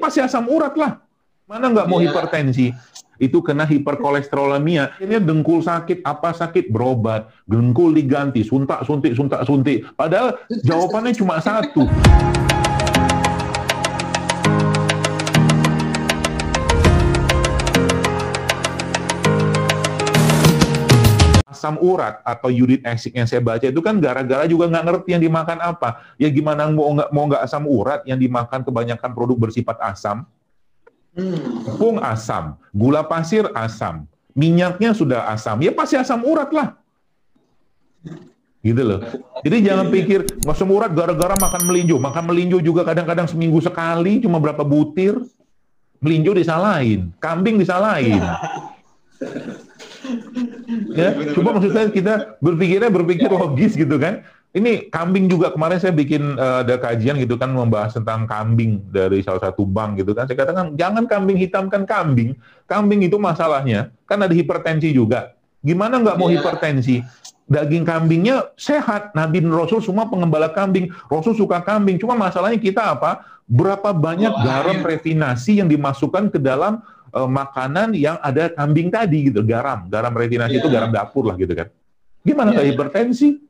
pasti asam urat lah. Mana nggak mau hipertensi? Itu kena hiperkolesterolemia. Akhirnya dengkul sakit, apa sakit, berobat. Dengkul diganti, suntak, suntik. Padahal jawabannya cuma satu. Asam urat atau uric acid yang saya baca itu kan gara-gara juga nggak ngerti yang dimakan apa. Ya gimana mau nggak asam urat yang dimakan kebanyakan produk bersifat asam. Tepung asam, gula pasir asam, minyaknya sudah asam, ya pasti asam urat lah. Gitu loh. Jadi jangan pikir asam urat gara-gara makan melinjo. Makan melinjo juga kadang-kadang seminggu sekali, cuma berapa butir. Melinjo disalahin, kambing disalahin. Ya, coba maksud saya kita berpikir logis gitu kan. Ini kambing juga, kemarin saya bikin ada kajian gitu kan, membahas tentang kambing dari salah satu bank gitu kan. Saya katakan jangan kambing hitamkan kambing. Kambing itu masalahnya kan ada hipertensi juga. Gimana nggak mau hipertensi? Daging kambingnya sehat. Nabi Rasul semua pengembala kambing. Rasul suka kambing. Cuma masalahnya kita apa? Berapa banyak garam refinasi yang dimasukkan ke dalam makanan yang ada kambing tadi gitu. Garam refinasi itu garam dapur lah gitu kan. Gimana nggak hipertensi?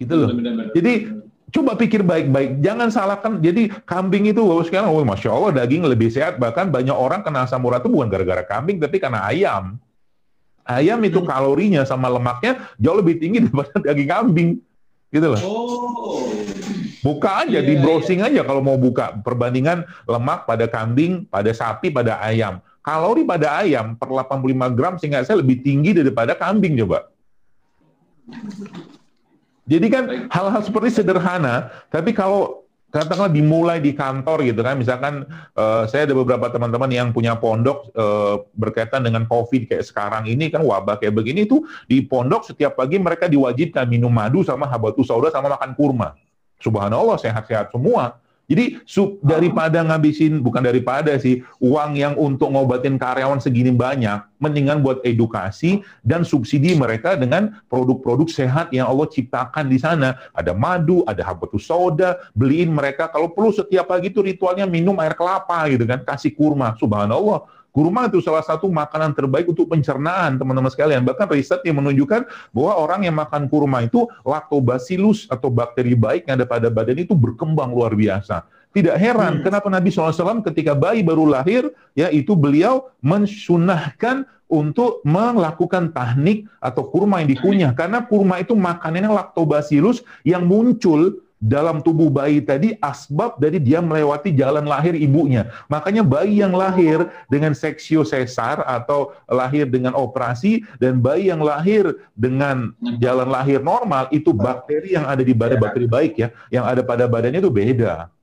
Gitu loh. Jadi coba pikir baik-baik, jangan salahkan. Jadi kambing itu sekarang, masya Allah daging lebih sehat. Bahkan banyak orang kena asam urat itu bukan gara-gara kambing, tapi karena ayam. Ayam itu kalorinya sama lemaknya jauh lebih tinggi daripada daging kambing, gitu loh. Buka aja di browsing aja kalau mau buka perbandingan lemak pada kambing, pada sapi, pada ayam. Kalori pada ayam per 85 gram sehingga saya lebih tinggi daripada kambing coba. Jadi kan hal-hal seperti sederhana, tapi kalau katakanlah dimulai di kantor gitu kan, misalkan saya ada beberapa teman-teman yang punya pondok berkaitan dengan COVID kayak sekarang ini kan wabah kayak begini tuh di pondok setiap pagi mereka diwajibkan minum madu sama habatus sauda sama makan kurma. Subhanallah sehat-sehat semua. Jadi daripada ngabisin, bukan daripada sih, uang yang untuk ngobatin karyawan segini banyak, mendingan buat edukasi dan subsidi mereka dengan produk-produk sehat yang Allah ciptakan di sana. Ada madu, ada habatus sauda, beliin mereka, kalau perlu setiap pagi itu ritualnya minum air kelapa gitu kan, kasih kurma. Subhanallah. Kurma itu salah satu makanan terbaik untuk pencernaan, teman-teman sekalian. Bahkan riset yang menunjukkan bahwa orang yang makan kurma itu lactobacillus atau bakteri baik yang ada pada badan itu berkembang luar biasa. Tidak heran kenapa Nabi SAW ketika bayi baru lahir, ya itu beliau mensunahkan untuk melakukan tahnik atau kurma yang dikunyah. Karena kurma itu makanannya lactobacillus yang muncul dalam tubuh bayi tadi asbab dari dia melewati jalan lahir ibunya. Makanya bayi yang lahir dengan seksio sesar atau lahir dengan operasi dan bayi yang lahir dengan jalan lahir normal itu bakteri yang ada di badan bakteri baik ya, yang ada pada badannya itu beda.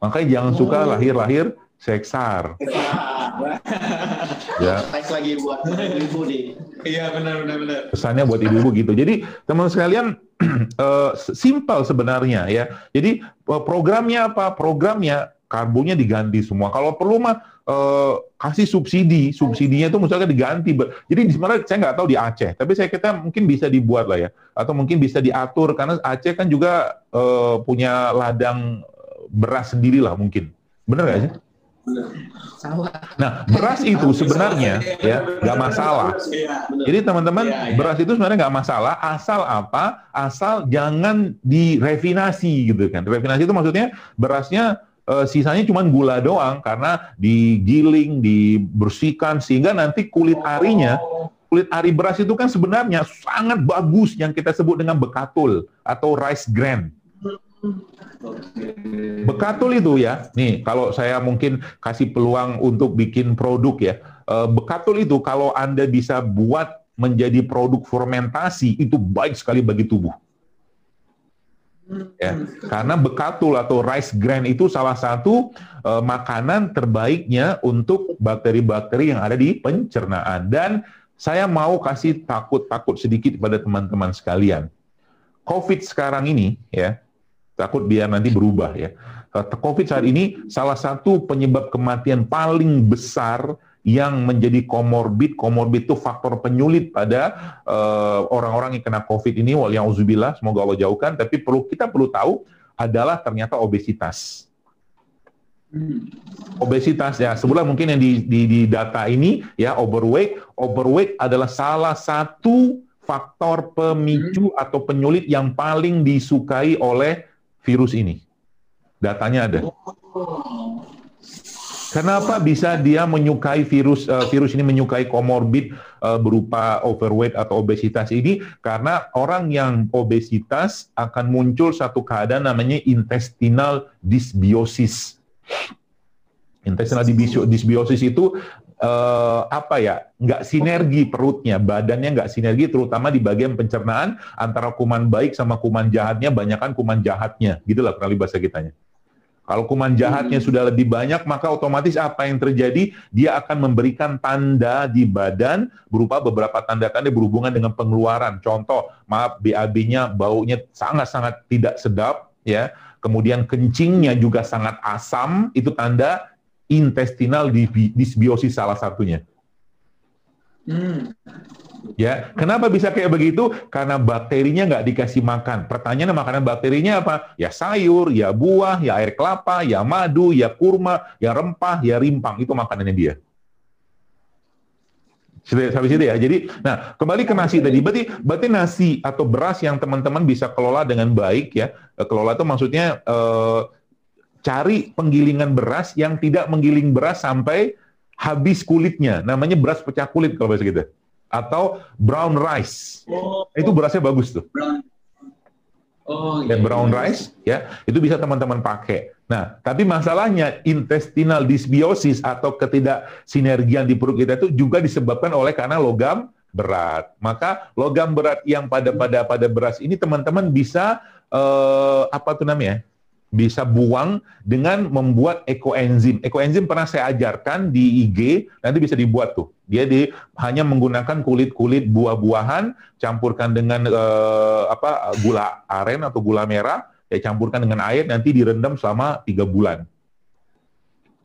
Makanya jangan suka lahir-lahir seksar. Ya. Lagi buat ibu nih. Iya benar. Pesannya buat ibu-ibu gitu. Jadi teman sekalian simpel sebenarnya ya. Jadi programnya apa? Programnya karbonnya diganti semua. Kalau perlu mah kasih subsidi. Subsidinya itu misalnya diganti. Jadi sebenarnya saya nggak tahu di Aceh, tapi saya kira mungkin bisa dibuat lah ya. Atau mungkin bisa diatur karena Aceh kan juga punya ladang beras sendiri lah mungkin. Benar nggak sih? Nah, beras itu sebenarnya ya nggak masalah. Jadi teman-teman, beras itu sebenarnya nggak masalah, asal apa? Asal jangan direfinasi gitu kan. Refinasi itu maksudnya berasnya sisanya cuma gula doang karena digiling, dibersihkan sehingga nanti kulit ari beras itu kan sebenarnya sangat bagus yang kita sebut dengan bekatul atau rice bran. Bekatul itu ya, nih kalau saya mungkin kasih peluang untuk bikin produk ya, bekatul itu kalau Anda bisa buat menjadi produk fermentasi itu baik sekali bagi tubuh. Ya, karena bekatul atau rice bran itu salah satu makanan terbaiknya untuk bakteri-bakteri yang ada di pencernaan. Dan saya mau kasih takut sedikit pada teman-teman sekalian. COVID sekarang ini ya, takut biar nanti berubah ya. COVID saat ini salah satu penyebab kematian paling besar yang menjadi komorbid itu faktor penyulit pada orang-orang yang kena COVID ini, waliyauzubillah, semoga Allah jauhkan, tapi kita perlu tahu adalah ternyata obesitas. Obesitas ya, sebulan mungkin yang di data ini ya, overweight adalah salah satu faktor pemicu atau penyulit yang paling disukai oleh virus ini. Datanya ada. Kenapa bisa dia menyukai virus ini menyukai komorbid berupa overweight atau obesitas ini? Karena orang yang obesitas akan muncul satu keadaan namanya intestinal dysbiosis. Intestinal dysbiosis itu nggak sinergi perutnya, badannya nggak sinergi, terutama di bagian pencernaan antara kuman baik sama kuman jahatnya, banyakan kuman jahatnya, gitulah kurang lebih bahasa kitanya. Kalau kuman jahatnya sudah lebih banyak, maka otomatis apa yang terjadi? Dia akan memberikan tanda di badan berupa beberapa tanda-tanda berhubungan dengan pengeluaran. Contoh, BAB-nya baunya sangat-sangat tidak sedap, ya. Kemudian kencingnya juga sangat asam, itu tanda intestinal dysbiosis salah satunya. Ya, kenapa bisa kayak begitu? Karena bakterinya nggak dikasih makan. Pertanyaannya makanan bakterinya apa? Ya sayur, ya buah, ya air kelapa, ya madu, ya kurma, ya rempah, ya rimpang. Itu makanannya dia. Sampai situ ya. Jadi, nah kembali ke nasi tadi. Berarti nasi atau beras yang teman-teman bisa kelola dengan baik ya. Kelola itu maksudnya cari penggilingan beras yang tidak menggiling beras sampai habis kulitnya. Namanya beras pecah kulit kalau bahasa kita. Atau brown rice. Itu berasnya bagus tuh. Dan brown rice ya, itu bisa teman-teman pakai. Nah, tapi masalahnya intestinal dysbiosis atau ketidaksinergian di perut kita itu juga disebabkan oleh karena logam berat. Maka logam berat yang pada beras ini teman-teman bisa bisa buang dengan membuat ekoenzim. Ekoenzim pernah saya ajarkan di IG, nanti bisa dibuat tuh. Dia hanya menggunakan kulit-kulit buah-buahan, campurkan dengan gula aren atau gula merah, ya campurkan dengan air, nanti direndam selama 3 bulan.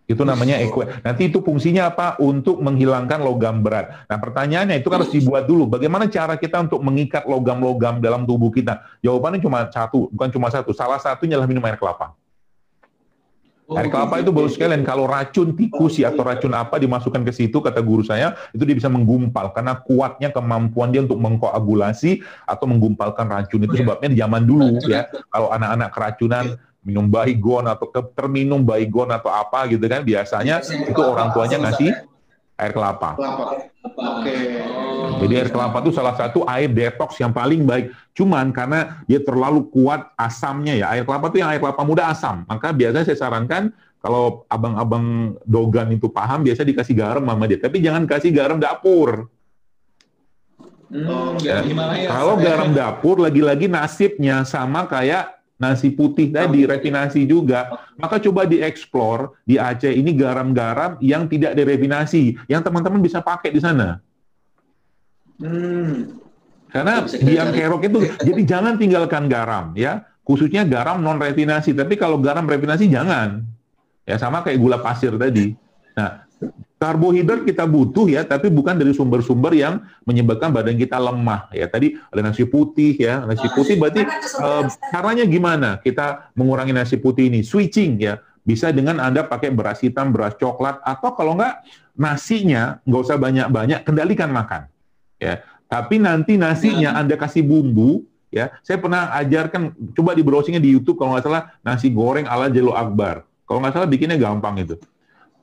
Itu namanya nanti itu fungsinya apa? Untuk menghilangkan logam berat. Nah pertanyaannya itu kan harus dibuat dulu. Bagaimana cara kita untuk mengikat logam-logam dalam tubuh kita? Jawabannya cuma satu, bukan cuma satu. Salah satunya adalah minum air kelapa. Air kelapa itu bagus sekali. Dan kalau racun tikus atau racun apa dimasukkan ke situ, kata guru saya, itu dia bisa menggumpal. Karena kuatnya kemampuan dia untuk mengkoagulasi atau menggumpalkan racun. Itu sebabnya di zaman dulu ya, kalau anak-anak keracunan, minum Baygon atau terminum Baygon atau apa gitu kan, biasanya itu orang tuanya ngasih air kelapa. Jadi air kelapa itu salah satu air detox yang paling baik. Cuman karena dia terlalu kuat asamnya ya, air kelapa itu yang air kelapa muda asam. Maka biasanya saya sarankan kalau abang-abang dogan itu paham, biasa dikasih garam sama dia. Tapi jangan kasih garam dapur. Kalau garam dapur lagi-lagi nasibnya sama kayak nasi putih tadi, refinasi juga. Maka coba dieksplor di Aceh ini garam-garam yang tidak direfinasi, yang teman-teman bisa pakai di sana. Karena biang kerok itu, jadi jangan tinggalkan garam ya, khususnya garam non refinasi. Tapi kalau garam refinasi jangan. Ya sama kayak gula pasir tadi. Nah, karbohidrat kita butuh ya, tapi bukan dari sumber-sumber yang menyebabkan badan kita lemah ya. Tadi ada nasi putih ya, nasi putih berarti caranya gimana kita mengurangi nasi putih ini? Switching ya, bisa dengan Anda pakai beras hitam, beras coklat, atau kalau nggak nasinya nggak usah banyak-banyak, kendalikan makan ya. Tapi nanti nasinya Anda kasih bumbu ya. Saya pernah ajarkan, coba di browsingnya di YouTube kalau nggak salah, nasi goreng ala Jelo Akbar. Kalau nggak salah bikinnya gampang itu.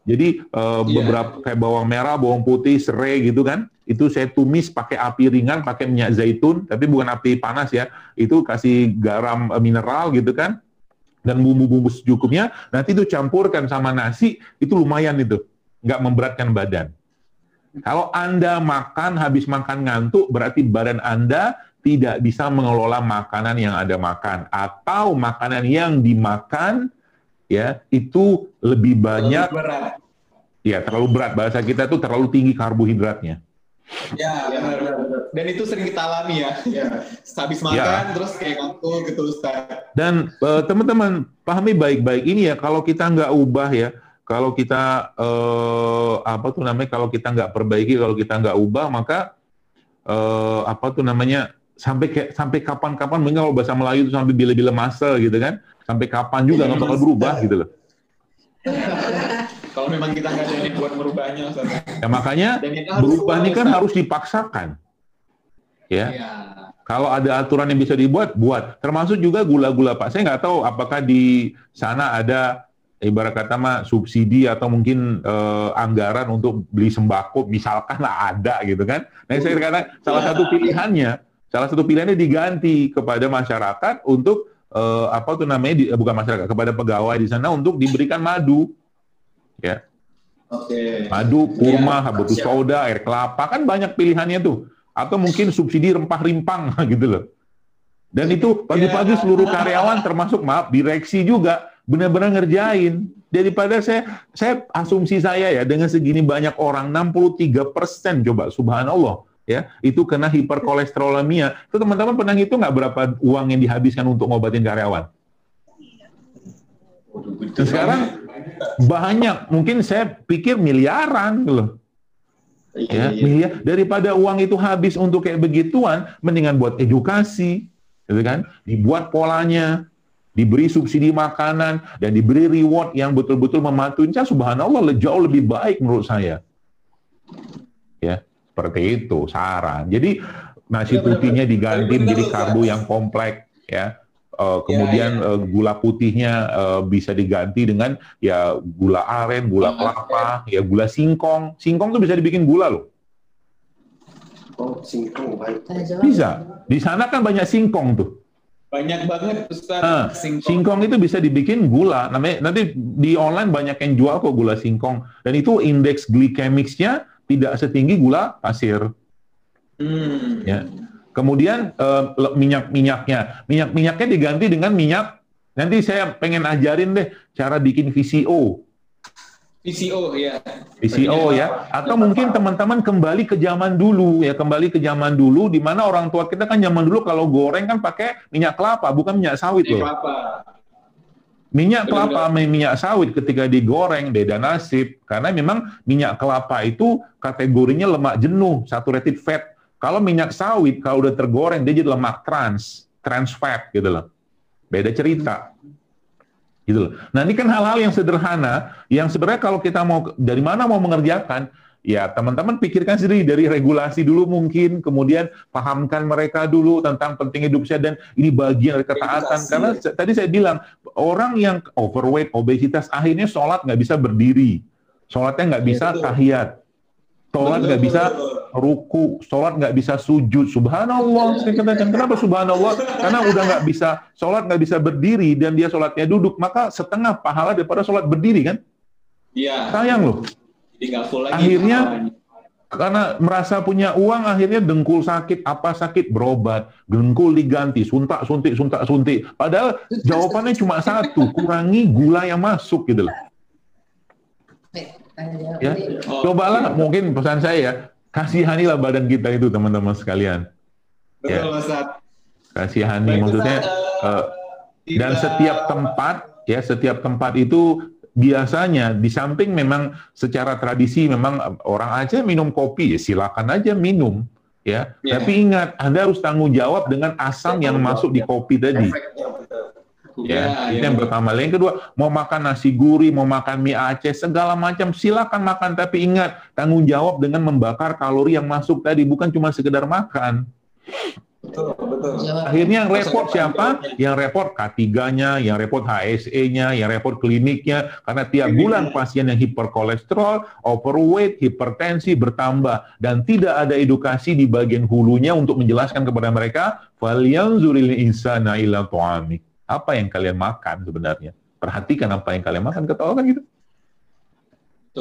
Jadi beberapa kayak bawang merah, bawang putih, serai gitu kan, itu saya tumis pakai api ringan, pakai minyak zaitun, tapi bukan api panas ya. Itu kasih garam mineral gitu kan, dan bumbu-bumbu secukupnya. Nanti itu campurkan sama nasi, itu lumayan itu, nggak memberatkan badan. Kalau Anda makan, habis makan ngantuk, berarti badan Anda tidak bisa mengelola makanan yang Anda makan, atau makanan yang dimakan ya itu lebih banyak, ya terlalu berat, bahasa kita tuh terlalu tinggi karbohidratnya. Ya, benar. Dan itu sering kita alami ya. Habis makan terus kayak ngantuk gitu Ustaz. Dan teman-teman pahami baik-baik ini ya, kalau kita nggak ubah ya, kalau kita kalau kita nggak perbaiki, kalau kita nggak ubah, maka sampai kapan-kapan, mungkin kalau bahasa Melayu itu sampai bila-bila masa gitu kan, sampai kapan juga nggak bakal berubah gitu loh. Kalau memang kita nggak ada niat buat merubahnya, Ustaz. Ya makanya berubah ini kan harus dipaksakan. Ya. Kalau ada aturan yang bisa dibuat, buat. Termasuk juga gula-gula, Pak. Saya nggak tahu apakah di sana ada ibarat kata mah subsidi atau mungkin anggaran untuk beli sembako, misalkan ada gitu kan. Nah, saya kata salah satu pilihannya diganti kepada masyarakat untuk apa tuh namanya, bukan masyarakat, kepada pegawai di sana untuk diberikan madu. Ya. Madu, kurma, habatus sauda, air kelapa, kan banyak pilihannya tuh. Atau mungkin subsidi rempah-rimpang gitu loh. Dan itu pagi-pagi seluruh karyawan termasuk direksi juga benar-benar ngerjain. Daripada saya asumsi saya ya, dengan segini banyak orang, 63% coba, subhanallah ya, itu kena hiperkolesterolemia. Itu teman-teman pernah ngitung nggak berapa uang yang dihabiskan untuk ngobatin karyawan? Dan sekarang banyak, mungkin saya pikir miliaran loh. Ya, miliar. Daripada uang itu habis untuk kayak begituan, mendingan buat edukasi, gitu kan? Dibuat polanya, diberi subsidi makanan, dan diberi reward yang betul-betul mematuhi. Subhanallah, jauh lebih baik menurut saya. Ya, seperti itu saran. Jadi nasi putihnya diganti menjadi karbo yang kompleks, ya. Kemudian gula putihnya bisa diganti dengan ya gula aren, gula kelapa, ya gula singkong. Singkong tuh bisa dibikin gula loh. Oh, singkong baik. Bisa. Di sana kan banyak singkong tuh. Banyak banget, Ustaz. Singkong itu bisa dibikin gula. Namanya nanti di online banyak yang jual kok gula singkong. Dan itu indeks glikemiknya tidak setinggi gula pasir. Ya. Kemudian minyak-minyaknya diganti dengan minyak. Nanti saya pengen ajarin deh cara bikin VCO. VCO ya. VCO ya. Atau mungkin teman-teman kembali ke zaman dulu ya, kembali ke zaman dulu di mana orang tua kita kan zaman dulu kalau goreng kan pakai minyak kelapa, bukan minyak sawit loh. Minyak kelapa sama minyak sawit ketika digoreng beda nasib, karena memang minyak kelapa itu kategorinya lemak jenuh, saturated fat. Kalau minyak sawit, kalau udah tergoreng, dia jadi lemak trans fat gitu loh. Beda cerita. Gitu loh. Nah ini kan hal-hal yang sederhana, yang sebenarnya kalau kita mau, dari mana mau mengerjakan, ya teman-teman pikirkan sendiri dari regulasi dulu mungkin, kemudian pahamkan mereka dulu tentang pentingnya hidup sehat, dan ini bagian dari ketaatan. Karena tadi saya bilang, orang yang overweight, obesitas, akhirnya sholat nggak bisa berdiri. Sholatnya nggak bisa tahiyat. Sholat nggak bisa ruku, sholat nggak bisa sujud. Subhanallah. Kenapa subhanallah? Karena udah nggak bisa, sholat nggak bisa berdiri, dan dia sholatnya duduk, maka setengah pahala daripada sholat berdiri kan? Iya. Sayang loh. Jadi nggak full lagi. Akhirnya, karena merasa punya uang, akhirnya dengkul sakit, apa sakit, berobat. Dengkul diganti, suntik. Padahal jawabannya cuma satu, kurangi gula yang masuk gitu loh. Ya, cobalah, mungkin pesan saya ya, kasihanilah badan kita itu teman-teman sekalian. Betul, Ustaz. Kasihani, maksudnya dan setiap tempat itu biasanya di samping memang secara tradisi memang orang Aceh minum kopi, ya silakan aja minum ya. Tapi ingat, Anda harus tanggung jawab dengan asam yang masuk di kopi tadi. Ya, itu yang pertama. Yang kedua, mau makan nasi gurih, mau makan mie Aceh, segala macam silakan makan, tapi ingat tanggung jawab dengan membakar kalori yang masuk tadi, bukan cuma sekedar makan. Betul. Akhirnya yang repot siapa? Yang repot K3-nya, yang repot HSE-nya, yang repot kliniknya, karena tiap bulan pasien yang hiperkolesterol, overweight, hipertensi bertambah, dan tidak ada edukasi di bagian hulunya untuk menjelaskan kepada mereka, falyanzuril insana ila ta'amik. Apa yang kalian makan sebenarnya? Perhatikan apa yang kalian makan, ketawa kan gitu.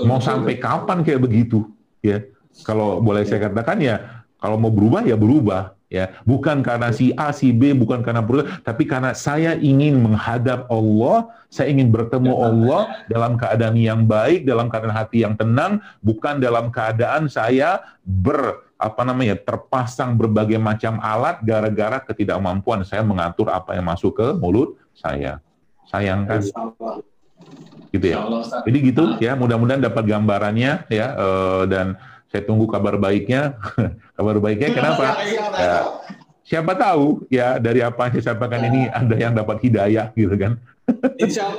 Mau sampai kapan kayak begitu? Ya, kalau boleh saya katakan ya, kalau mau berubah ya berubah. Ya, bukan karena si A, si B, bukan karena perusahaan, tapi karena saya ingin menghadap Allah, saya ingin bertemu Allah dalam keadaan yang baik, dalam keadaan hati yang tenang, bukan dalam keadaan saya terpasang berbagai macam alat gara-gara ketidakmampuan saya mengatur apa yang masuk ke mulut saya. Sayang kan? Gitu ya. Jadi gitu ya, mudah-mudahan dapat gambarannya ya, dan saya tunggu kabar baiknya. Kabar baiknya kenapa? Ya, siapa tahu ya dari apa yang saya sampaikan ini ada yang dapat hidayah gitu kan. Insya Allah.